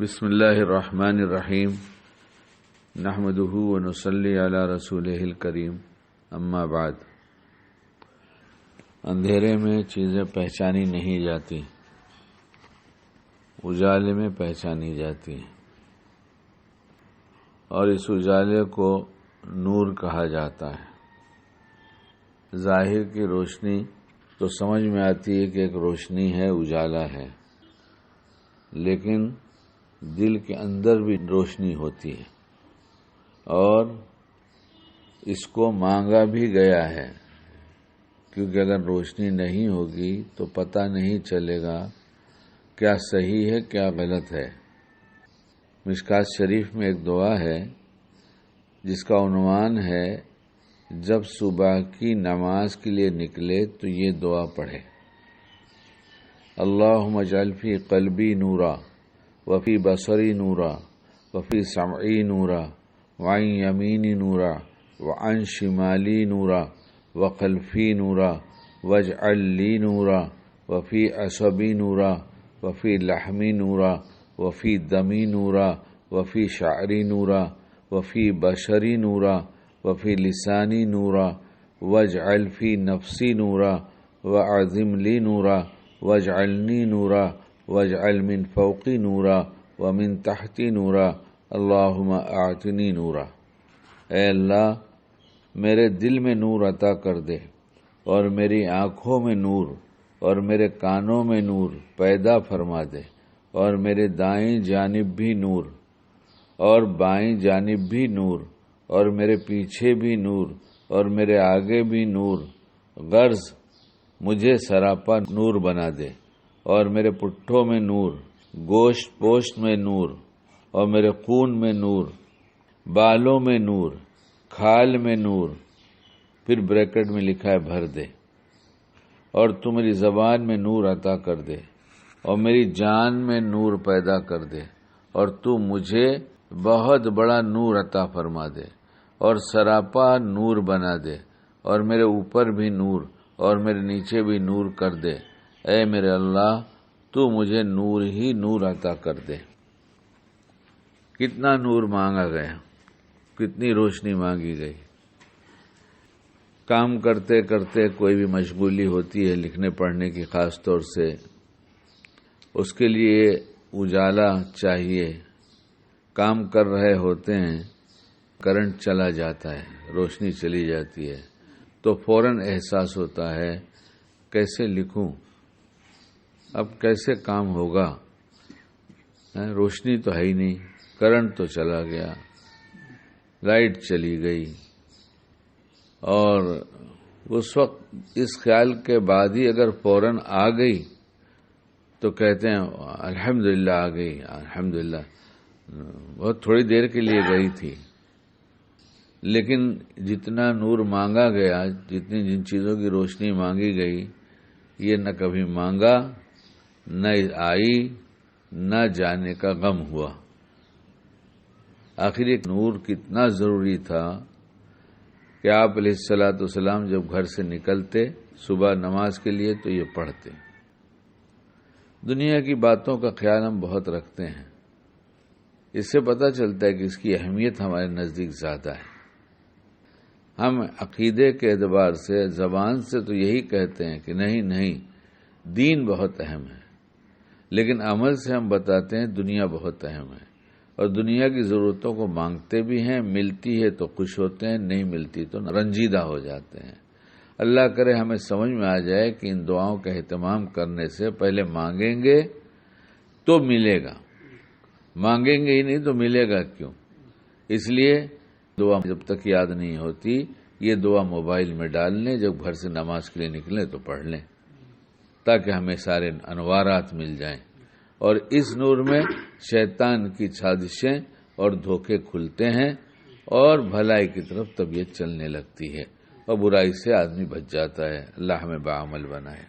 بسم اللہ الرحمن الرحیم نحمدہ ونصلی علی رسولہ الکریم اما بعد۔ اندھیرے میں چیزیں پہچانی نہیں جاتی، اجالے میں پہچانی جاتی ہیں، اور اس اجالے کو نور کہا جاتا ہے۔ ظاہر کی روشنی تو سمجھ میں آتی ہے کہ ایک روشنی ہے، اجالا ہے، لیکن دل کے اندر بھی روشنی ہوتی ہے، اور اس کو مانگا بھی گیا ہے، کیونکہ اگر روشنی نہیں ہوگی تو پتہ نہیں چلے گا کیا صحیح ہے کیا غلط ہے۔ مشکوٰۃ شریف میں ایک دعا ہے جس کا عنوان ہے جب صبح کی نماز کے لیے نکلے تو یہ دعا پڑھے: اللہم اجعل فی قلبی نورا وفی بصری نورا وفی سمعی نورا وعن یمینی نورا وعن شمالی نورا وخلفی نورا واجعل لی نورا وفی عصبی نورا وفی لحمی نورا وفی دمی نورا وفی شعری نورا وفی بشری نورا وفی لسانی نورا واجعل فی نفسی نورا واعظم لی نورا واجعلنی نورا واجعل من فوقی نورا ومن تحتی نورا اللہم اعطنی نورا۔ اے اللہ، میرے دل میں نور عطا کر دے، اور میری آنکھوں میں نور، اور میرے کانوں میں نور پیدا فرما دے، اور میرے دائیں جانب بھی نور، اور بائیں جانب بھی نور، اور میرے پیچھے بھی نور، اور میرے آگے بھی نور۔ غرض مجھے سراپا نور بنا دے، اور میرے پٹھوں میں نور، گوشت پوشت میں نور، اور میرے خون میں نور، بالوں میں نور، کھال میں نور، پھر بریکٹ میں لکھا ہے بھر دے، اور تو میری زبان میں نور عطا کر دے، اور میری جان میں نور پیدا کر دے، اور تو مجھے بہت بڑا نور عطا فرما دے، اور سراپا نور بنا دے، اور میرے اوپر بھی نور اور میرے نیچے بھی نور کر دے۔ اے میرے اللہ، تو مجھے نور ہی نور عطا کر دے۔ کتنا نور مانگا گیا، کتنی روشنی مانگی گئی۔ کام کرتے کرتے کوئی بھی مشغولی ہوتی ہے لکھنے پڑھنے کی، خاص طور سے اس کے لیے اجالا چاہیے۔ کام کر رہے ہوتے ہیں، کرنٹ چلا جاتا ہے، روشنی چلی جاتی ہے، تو فوراً احساس ہوتا ہے کیسے لکھوں، اب کیسے کام ہوگا، روشنی تو ہے ہی نہیں، کرنٹ تو چلا گیا، لائٹ چلی گئی، اور اس وقت اس خیال کے بعد ہی اگر فوراً آ گئی تو کہتے ہیں الحمدللہ آ گئی، الحمدللہ، بہت تھوڑی دیر کے لیے گئی تھی، لیکن جتنا نور مانگا گیا، جن چیزوں کی روشنی مانگی گئی، یہ نہ کبھی مانگا، نہ آئی، نہ جانے کا غم ہوا۔ آخر ایک نور کتنا ضروری تھا کہ آپ علیہ الصلاۃ والسلام جب گھر سے نکلتے صبح نماز کے لیے تو یہ پڑھتے۔ دنیا کی باتوں کا خیال ہم بہت رکھتے ہیں، اس سے پتہ چلتا ہے کہ اس کی اہمیت ہمارے نزدیک زیادہ ہے۔ ہم عقیدے کے اعتبار سے زبان سے تو یہی کہتے ہیں کہ نہیں دین بہت اہم ہے، لیکن عمل سے ہم بتاتے ہیں دنیا بہت اہم ہے، اور دنیا کی ضرورتوں کو مانگتے بھی ہیں، ملتی ہے تو خوش ہوتے ہیں، نہیں ملتی تو رنجیدہ ہو جاتے ہیں۔ اللہ کرے ہمیں سمجھ میں آ جائے کہ ان دعاؤں کا اہتمام کرنے سے پہلے مانگیں گے تو ملے گا، مانگیں گے ہی نہیں تو ملے گا کیوں؟ اس لیے دعا جب تک یاد نہیں ہوتی، یہ دعا موبائل میں ڈال لیں، جب گھر سے نماز کے لیے نکلیں تو پڑھ لیں، تاکہ ہمیں سارے انوارات مل جائیں، اور اس نور میں شیطان کی سازشیں اور دھوکے کھلتے ہیں، اور بھلائی کی طرف طبیعت چلنے لگتی ہے، اور برائی سے آدمی بچ جاتا ہے۔ اللہ ہمیں باعمل بنائے۔